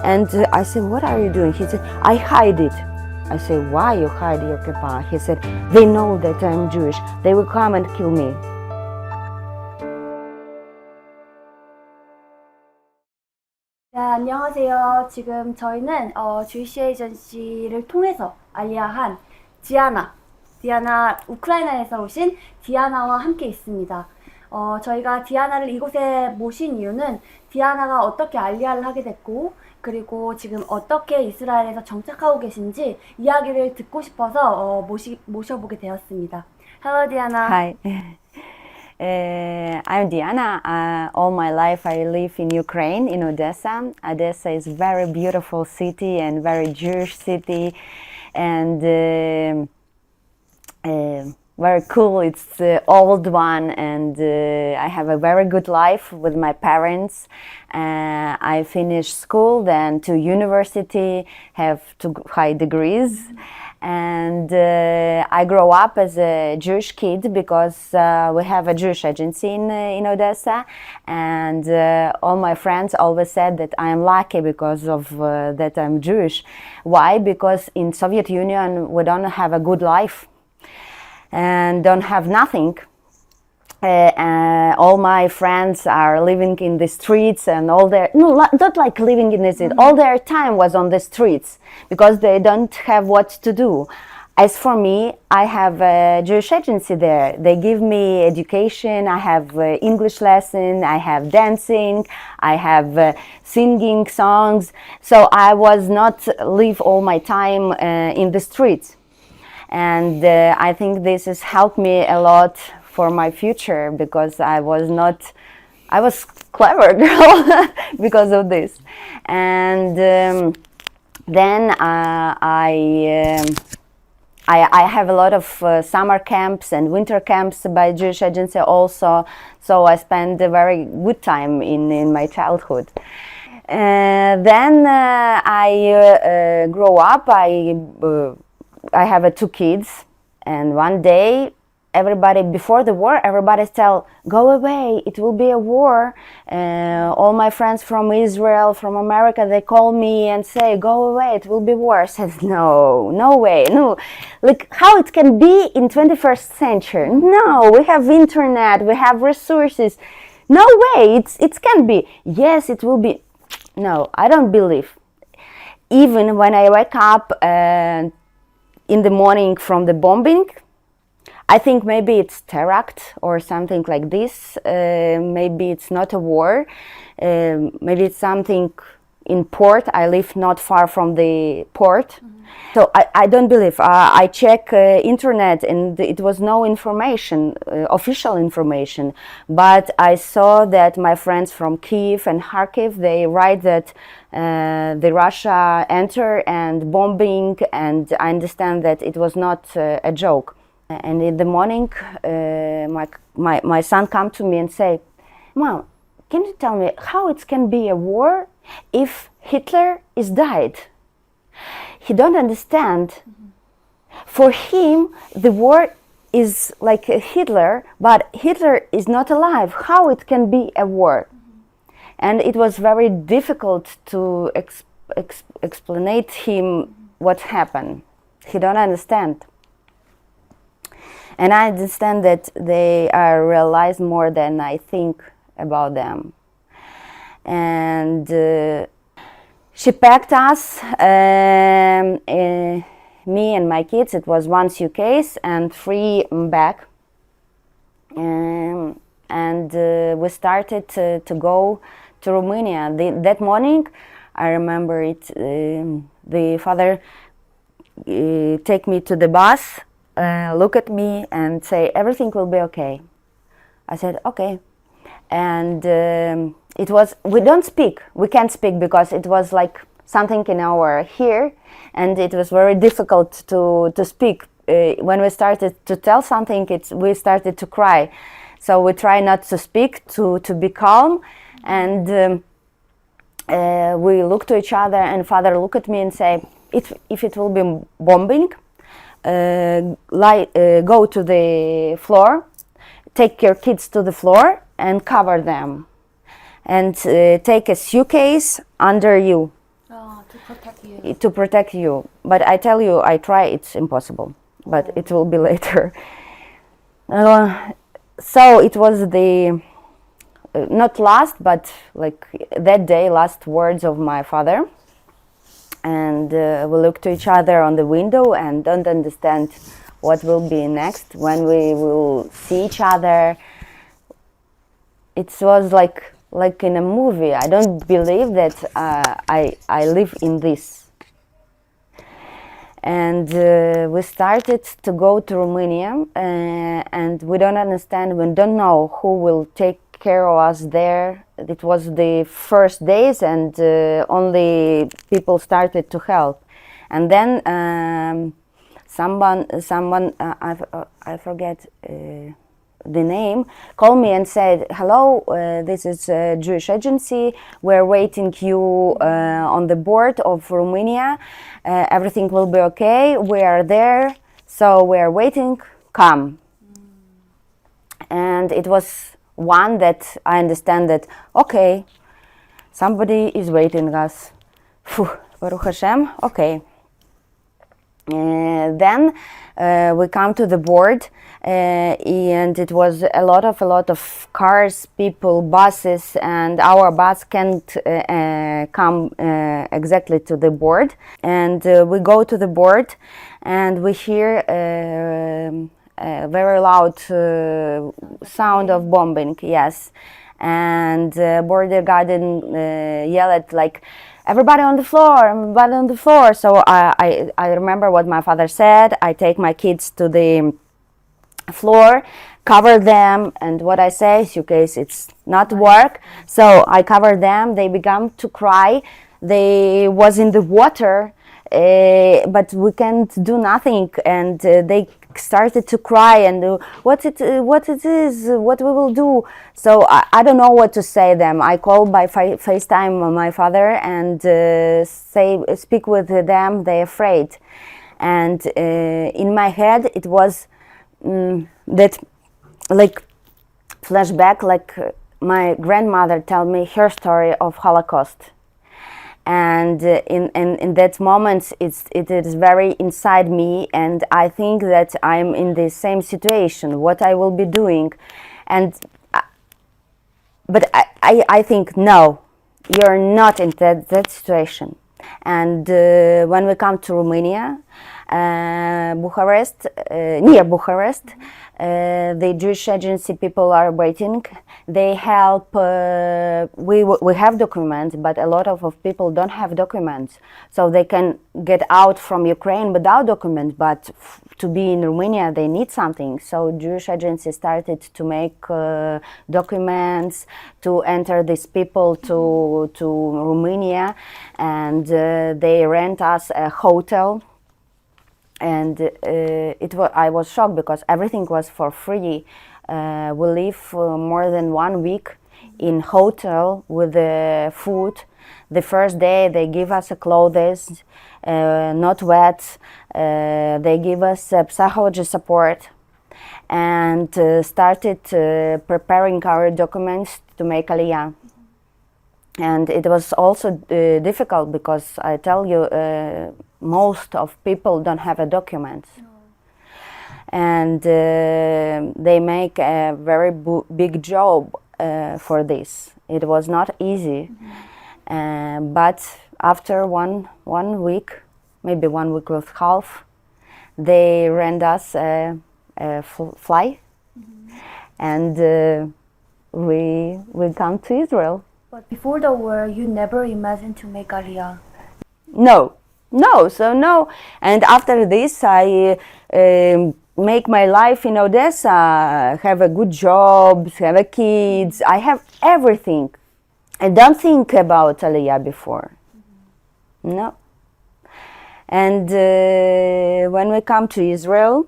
And I said, what are you doing? He said, I hide it. I said, why you hide your kippah? He said, they know that I'm Jewish. They will come and kill me. 네, 안녕하세요. 지금 저희는 쥬이시에이전시를 통해서 알리야한 디아나, 우크라이나에서 오신 디아나와 함께 있습니다. 저희가 디아나를 이곳에 모신 이유는 디아나가 어떻게 알리야를 하게 됐고, 그리고 지금 어떻게 이스라엘에서 정착하고 계신지 이야기를 듣고 싶어서 모셔보게 되었습니다. Hello, Diana. Hi. I'm Diana. All my life I live in Ukraine, in Odessa. Odessa is a very beautiful city and very Jewish city, and very cool. It's the old one, and I have a very good life with my parents. I finished school, then to university, have 2 high degrees. And I grow up as a Jewish kid because we have a Jewish agency in Odessa, and all my friends always said that I am lucky because of that I'm Jewish. Why? Because in Soviet Union we don't have a good life and don't have nothing. All my friends are living in the streets, and not like living in the street. All their time was on the streets because they don't have what to do. As for me, I have a Jewish agency there. They give me education. I have English lesson. I have dancing. I have singing songs. So I was not live all my time in the streets, and I think this has helped me a lot for my future, because I was clever girl because of this. And then I have a lot of summer camps and winter camps by Jewish agency also, so I spent a very good time in my childhood. Then I grow up. I have 2 kids, and one day before the war, everybody tell, go away, it will be a war. All my friends from Israel, from America, they call me and say, go away, it will be war. I said, no way, no. Like, how it can be in 21st century? No, we have internet, we have resources. No way, it can be. Yes, it will be. No, I don't believe. Even when I wake up in the morning from the bombing, I think maybe it's terrorist or something like this. Maybe it's not a war. Maybe it's something in port. I live not far from the port. So I don't believe. I check internet, and it was no information, official information. But I saw that my friends from Kiev and Kharkiv, they write that the Russia enter and bombing, and I understand that it was not a joke. And in the morning, my son come to me and say, Mom, can you tell me how it can be a war if Hitler is died? He don't understand. For him, the war is like Hitler, but Hitler is not alive. How it can be a war? And it was very difficult to explain him what happened. He don't understand. And I understand that they are realized more than I think about them. And she packed us, me and my kids. It was 1 suitcase and 3 bags. And we started to go to Romania. That morning, I remember it. The father take me to the bus. Look at me and say, everything will be okay. I said, okay. And it was, we can't speak because it was like something in our ear, and it was very difficult to speak. When we started to tell something, we started to cry. So we try not to speak, to be calm, and we look to each other, and father look at me and say, if it will be bombing, go to the floor, take your kids to the floor and cover them, and take a suitcase under you. To protect you. to protect you. But I tell you, I try, it's impossible. But it will be later. So it was the not last, but like that day, last words of my father. And we look to each other on the window and don't understand what will be next when we will see each other. It was like in a movie. I don't believe that I live in this. And we started to go to Romania, and we don't understand, we don't know who will take care of us there. It was the first days, and only people started to help. And then someone I forget the name, called me and said, hello, this is a Jewish agency, we're waiting you on the board of Romania, everything will be okay, we are there, so we are waiting, come. And it was one that I understand that, okay, somebody is waiting us. Phew, Baruch Hashem, okay. Then we come to the board, and it was a lot of cars, people, buses, and our bus can't come exactly to the board. And we go to the board, and we hear a very loud sound of bombing, yes. And border guardian yelled like, everybody on the floor, everybody on the floor. So I remember what my father said. I take my kids to the floor, cover them, and what I say, suitcase, it's not work. So I cover them, they began to cry. They was in the water, but we can't do nothing, and they started to cry, and what it is, what we will do. So I don't know what to say them. I called by FaceTime my father and speak with them. They're afraid, and in my head it was that like flashback, like my grandmother told me her story of Holocaust. And in that moment, it is very inside me, and I think that I'm in the same situation, what I will be doing. And but I think, no, you're not in that situation. And when we come to Romania, Bucharest, near Bucharest, the Jewish agency people are waiting. They help. We have documents, but a lot of people don't have documents, so they can get out from Ukraine without documents. But to be in Romania, they need something. So Jewish agency started to make documents to enter these people to Romania, and they rent us a hotel. And I was shocked because everything was for free. We live more than 1 week in hotel with the food. The first day they give us clothes, not wet. They give us psychology support, and started preparing our documents to make aliyah. And it was also difficult because I tell you, most of people don't have a document. No. And they make a very big job for this. It was not easy. Mm-hmm. But after one week, maybe 1 week and a half, they rent us a fly. Mm-hmm. And we come to Israel. But before the war, you never imagined to make aliyah? No. And after this, I make my life in Odessa, have a good job, have a kids. I have everything. I don't think about aliyah before. Mm-hmm. No. And when we come to Israel,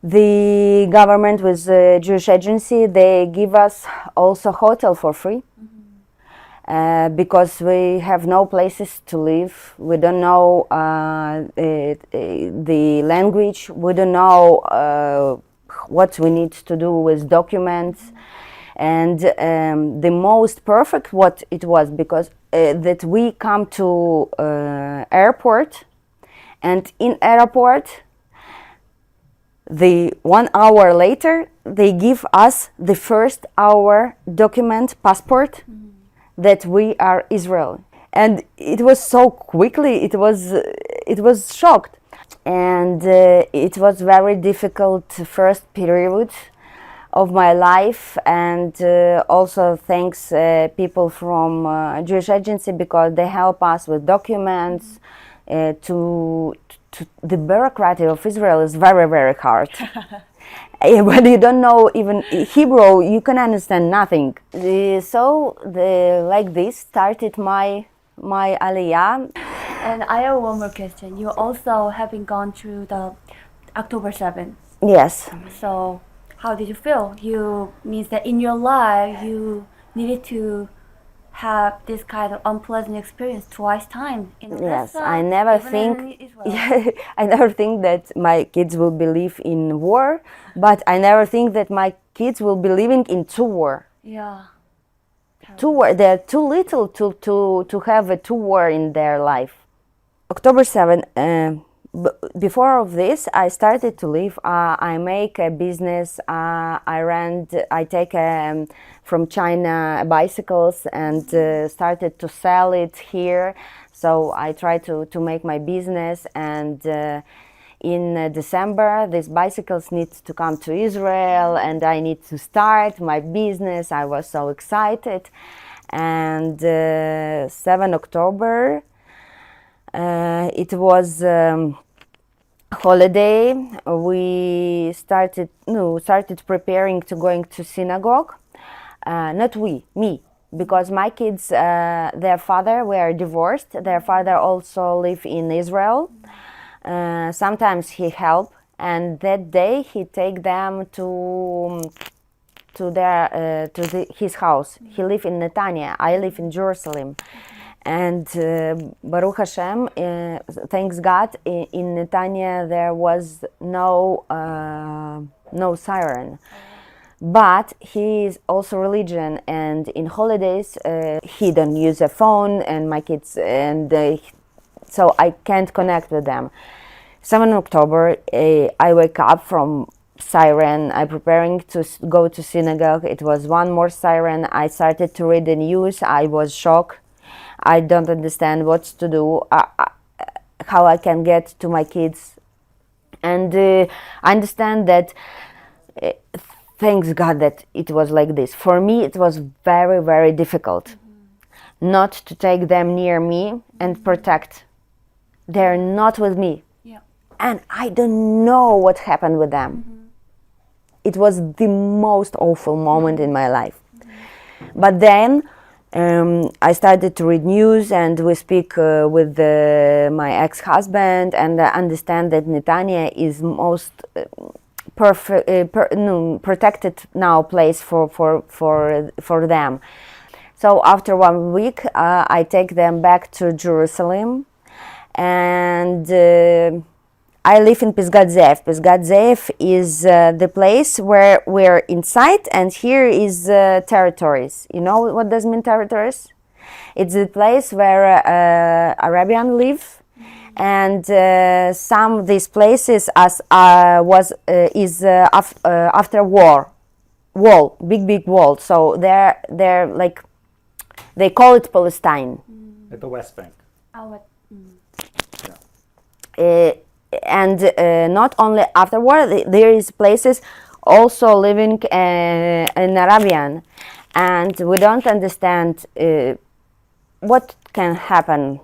the government with the Jewish agency, they give us also hotel for free. Because we have no places to live. We don't know the language. We don't know what we need to do with documents. And the most perfect what it was, because that we come to airport, and in airport, the 1 hour later, they give us the first our document, passport, that we are Israel. And it was so quickly, it was shocked. And it was very difficult first period of my life, and also thanks people from ጁ이시에이전시, because they help us with documents. To the bureaucracy of Israel is very, very hard. When you don't know even Hebrew, you can understand nothing. Like this started my aliyah. And I have one more question. You also having gone through the October 7th. Yes. So how did you feel? You means that in your life you needed to have this kind of unpleasant experience twice time. Yes, I never think. I never think that my kids will believe in war, but I never think that my kids will be living in two war. Yeah. Two war. They're too little to have a two war in their life. October 7th. Before of this, I started to live. I make a business. I take from China bicycles and started to sell it here. So I try to make my business. And in December, these bicycles need to come to Israel, and I need to start my business. I was so excited. And 7 October, it was holiday. We started preparing to going to synagogue. Me, because my kids, their father were divorced. Their father also live in Israel. Sometimes he help, and that day he take them to his house. He live in Netanya. I live in Jerusalem. And Baruch Hashem, thanks God, in Netanya there was no siren. But he is also religion, and in holidays he don't use a phone, and my kids, and so I can't connect with them. 7 October, I wake up from siren. I'm preparing to go to synagogue. It was one more siren. I started to read the news. I was shocked. I don't understand what to do, how I can get to my kids. And I understand that, thanks God that it was like this. For me, it was very, very difficult not to take them near me and protect. They're not with me. Yeah. And I don't know what happened with them. It was the most awful moment in my life. But then I started to read news, and we speak with my ex-husband, and I understand that Netanya is most protected now place for them. So after 1 week, I take them back to Jerusalem, and I live in Pisgat Ze'ev. Pisgat Ze'ev is the place where we're inside, and here is territories. You know what does mean territories? It's the place where Arabians live, and some of these places after wall, big wall. So they're like, they call it Palestine. At the West Bank. And not only afterward, there is places also living in Arabian, and we don't understand what can happen.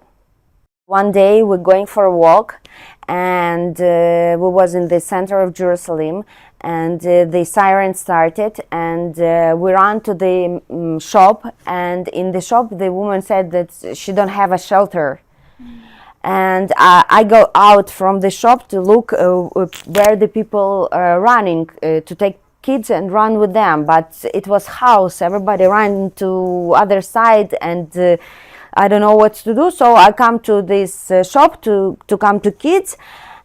One day we're going for a walk, and we was in the center of Jerusalem, and the siren started, and we ran to the shop, and in the shop the woman said that she don't have a shelter. And I go out from the shop to look where the people are running to take kids and run with them. But it was house. Everybody ran to other side, and I don't know what to do. So I come to this shop to come to kids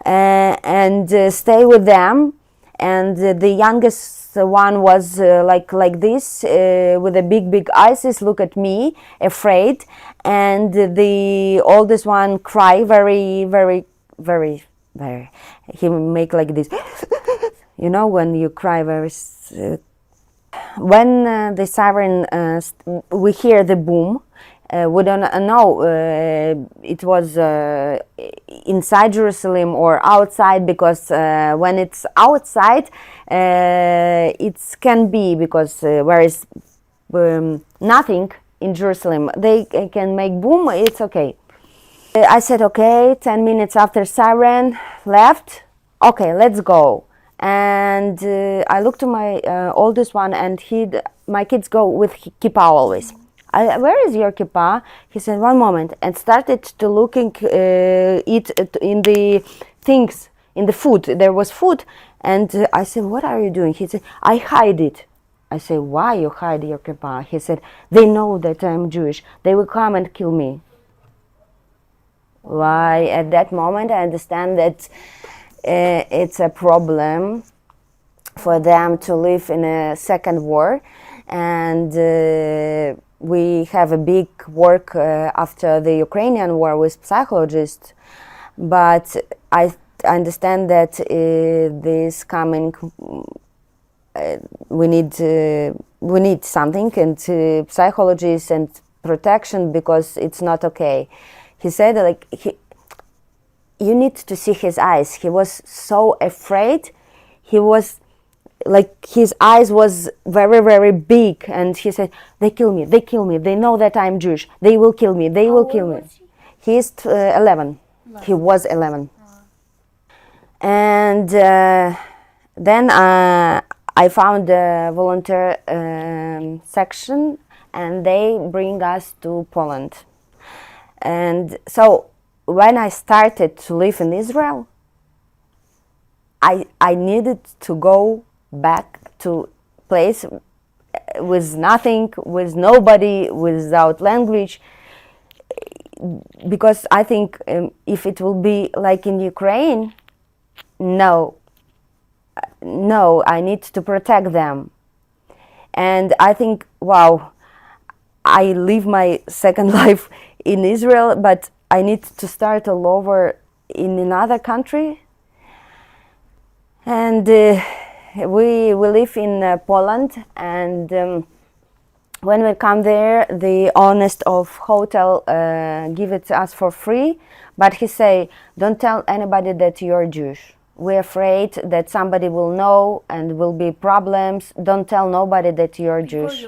and stay with them. And the youngest one was like this, with the big eyes, look at me, afraid, and the oldest one cry very. He make like this, you know, when you cry very. When the siren, we hear the boom. We don't know it was inside Jerusalem or outside, because when it's outside, it can be, because where is nothing in Jerusalem, they can make boom, it's okay. I said, okay, 10 minutes after siren, left, okay, let's go. And I looked to my oldest one, and my kids go with kippah always. Where is your kippah? He said, one moment, and started to looking it in the things, in the food. There was food, and I said, what are you doing? He said, I hide it. I said, why you hide your kippah? He said, they know that I'm Jewish. They will come and kill me. Why? At that moment, I understand that it's a problem for them to live in a second war, and we have a big work after the Ukrainian war with psychologists, but I understand that this coming, we need something, and psychologists and protection, because it's not okay. He said, like, you need to see his eyes. He was so afraid. He was like, his eyes was very big, and he said, they kill me, they know that I'm Jewish, they will kill me, they will kill me. He is 11. He was 11. And then I found a volunteer section, and they bring us to Poland. And so when I started to live in Israel, I needed to go back to place with nothing, with nobody, without language, because I think if it will be like in Ukraine, no, I need to protect them. And I think, wow, I live my second life in Israel, but I need to start all over in another country. And we live in Poland, and when we come there, the honest of hotel give it to us for free, but he say, don't tell anybody that you're Jewish. We're afraid that somebody will know and will be problems. Don't tell nobody that you're Jewish.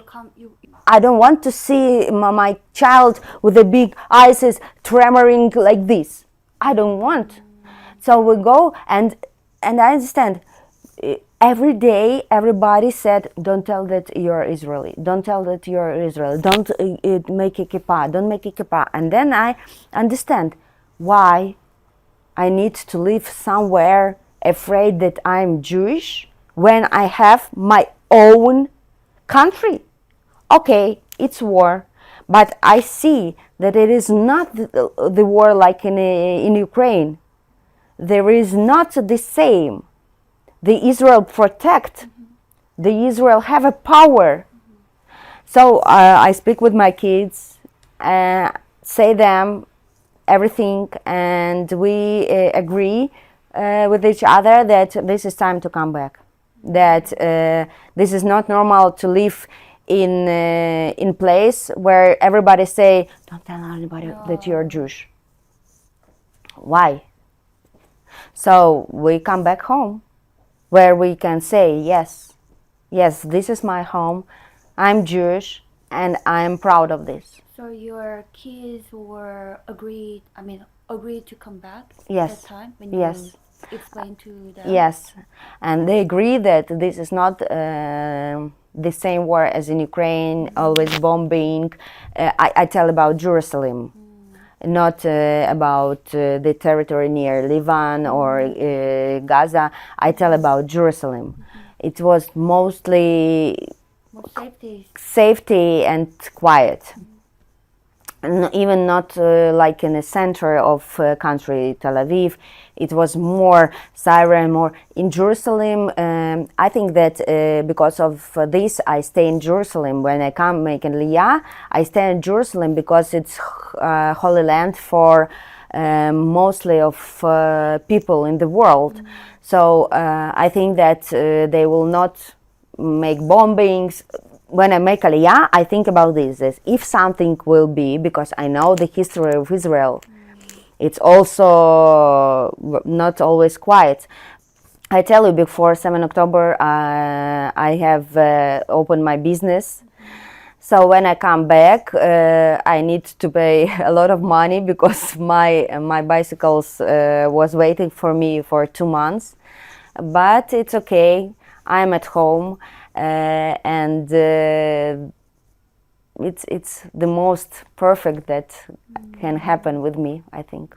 I don't want to see my child with the big eyes tremoring like this. I don't want. So we go, and I understand. Every day, everybody said, don't tell that you're Israeli. Don't tell that you're Israeli. Don't make a kippah. Don't make a kippah. And then I understand why I need to live somewhere afraid that I'm Jewish when I have my own country. Okay, it's war, but I see that it is not the war like in Ukraine. There is not the same. The Israel protect. The Israel have a power. So I speak with my kids, say them everything, and we agree with each other that this is time to come back. That this is not normal to live in place where everybody say, don't tell anybody that you're Jewish. Why? So we come back home, where we can say, yes, this is my home, I'm Jewish, and I'm proud of this. So your kids were agreed to come back Yes. at that time when Yes. you explained to them? Yes, and they agree that this is not the same war as in Ukraine, always bombing. I tell about Jerusalem. Not about the territory near Lebanon or Gaza. I tell about Jerusalem. It was mostly More safety. safety and quiet. even not like in the center of country, Tel Aviv. It was more Syria, more in Jerusalem. I think that because of this, I stay in Jerusalem. When I come make an aliyah, I stay in Jerusalem because it's Holy Land for mostly of people in the world. So I think that they will not make bombings. When I make aliyah, I think about this, as if something will be, because I know the history of Israel. It's also not always quiet. I tell you, before 7 October, I have opened my business. So when I come back, I need to pay a lot of money because my bicycles was waiting for me for 2 months. But it's okay. I'm at home. And it's the most perfect that can happen with me, I think,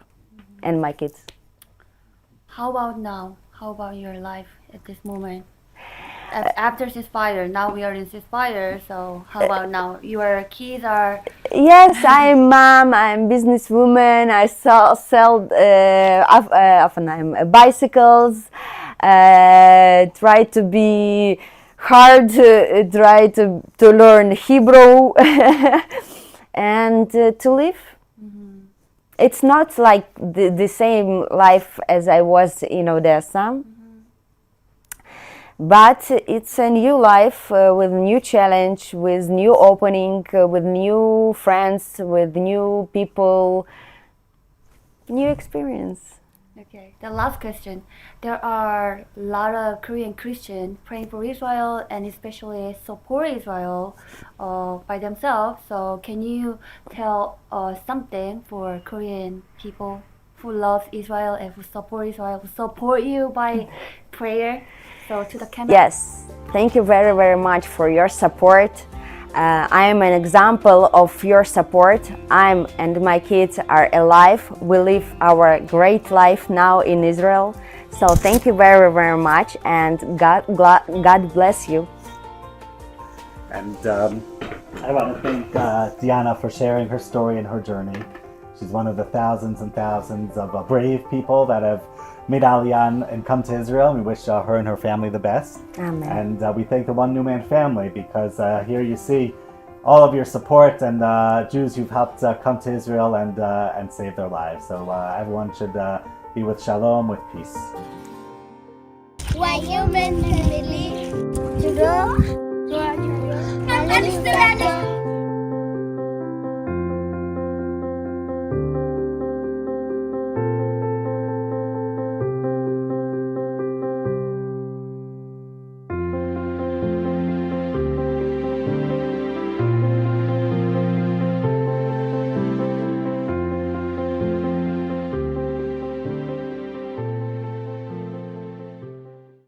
and my kids. How about now? How about your life at this moment? After ceasefire, now we are in ceasefire, so how about now? Your kids are... Yes, I'm mom, I'm businesswoman, I sell bicycles, try to be hard, try to learn Hebrew and to live. It's not like the same life as I was in Odessa, but it's a new life with new challenge, with new opening, with new friends, with new people, new experience. Okay, the last question. There are a lot of Korean Christians praying for Israel and especially support Israel by themselves. So can you tell something for Korean people who love Israel and who support you by prayer? So to the camera. Yes, thank you very, very much for your support. I am an example of your support. I'm and my kids are alive. We live our great life now in Israel. So thank you very, very much, and God bless you. And I want to thank Diana for sharing her story and her journey. She's one of the thousands and thousands of brave people that have made aliyah and come to Israel. We wish her and her family the best. Amen. And we thank the One New Man family, because here you see all of your support and Jews who've helped come to Israel and save their lives. So everyone should be with shalom, with peace. 원뉴맨패밀리 주로